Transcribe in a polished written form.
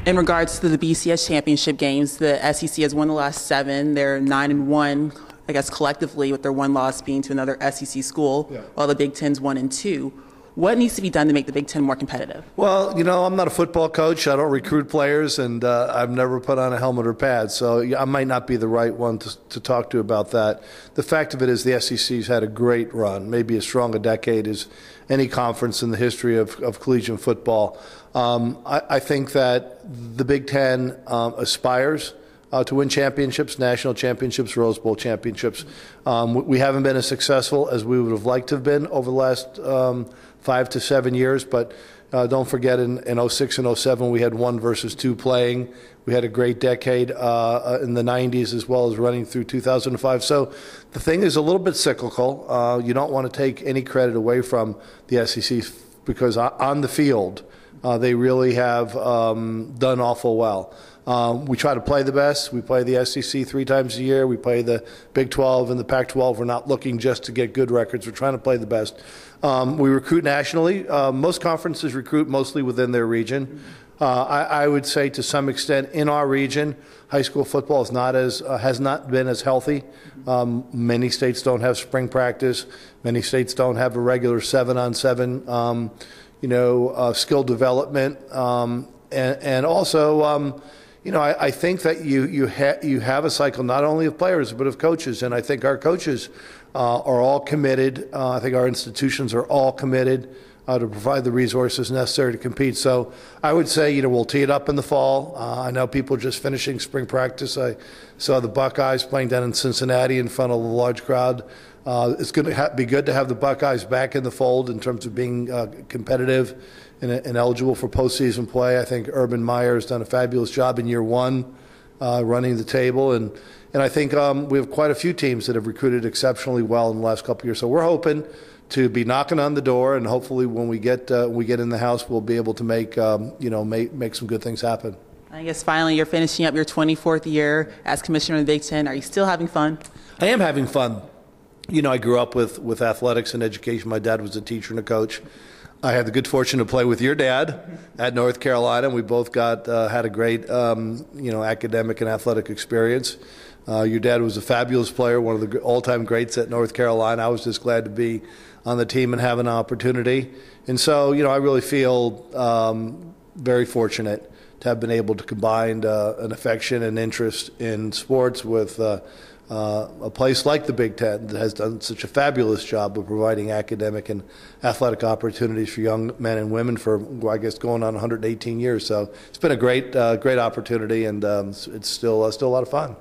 In regards to the BCS championship games, the SEC has won the last 7. They're 9-1, I guess, collectively, with their one loss being to another SEC school, while the Big Ten's 1-2. What needs to be done to make the Big Ten more competitive? Well, I'm not a football coach. I don't recruit players, and I've never put on a helmet or pads. So I might not be the right one to talk to about that. The fact of it is the SEC's had a great run, maybe as strong a decade as any conference in the history of collegiate football. I think that the Big Ten aspires to win championships, national championships, Rose Bowl championships. We haven't been as successful as we would have liked to have been over the last 5 to 7 years, but don't forget in 06 and 07 we had 1 versus 2 playing. We had a great decade in the 90s as well as running through 2005. So the thing is a little bit cyclical. You don't want to take any credit away from the SEC because on the field they really have done awful well. We try to play the best. We play the SEC 3 times a year. We play the Big 12 and the Pac-12. We're not looking just to get good records. We're trying to play the best. We recruit nationally. Most conferences recruit mostly within their region. I would say to some extent in our region, high school football has not been as healthy. Many states don't have spring practice. Many states don't have a regular 7-on-7 skill development. And also, I think that you have a cycle not only of players but of coaches, and I think our coaches are all committed. I think our institutions are all committed to provide the resources necessary to compete. So I would say, we'll tee it up in the fall. I know people just finishing spring practice. I saw the Buckeyes playing down in Cincinnati in front of a large crowd. It's going to be good to have the Buckeyes back in the fold in terms of being competitive and eligible for postseason play. I think Urban Meyer has done a fabulous job in year 1 running the table. And I think we have quite a few teams that have recruited exceptionally well in the last couple of years. So we're hoping to be knocking on the door, and hopefully when we get in the house, we'll be able to make some good things happen. I guess finally you're finishing up your 24th year as commissioner of the Big Ten. Are you still having fun? I am having fun. I grew up with athletics and education. My dad was a teacher and a coach. I had the good fortune to play with your dad at North Carolina. We both had a great academic and athletic experience. Your dad was a fabulous player, one of the all-time greats at North Carolina. I was just glad to be on the team and have an opportunity. And so, I really feel very fortunate to have been able to combine an affection and interest in sports with a place like the Big Ten that has done such a fabulous job of providing academic and athletic opportunities for young men and women for, I guess, going on 118 years. So it's been a great opportunity, and it's still a lot of fun.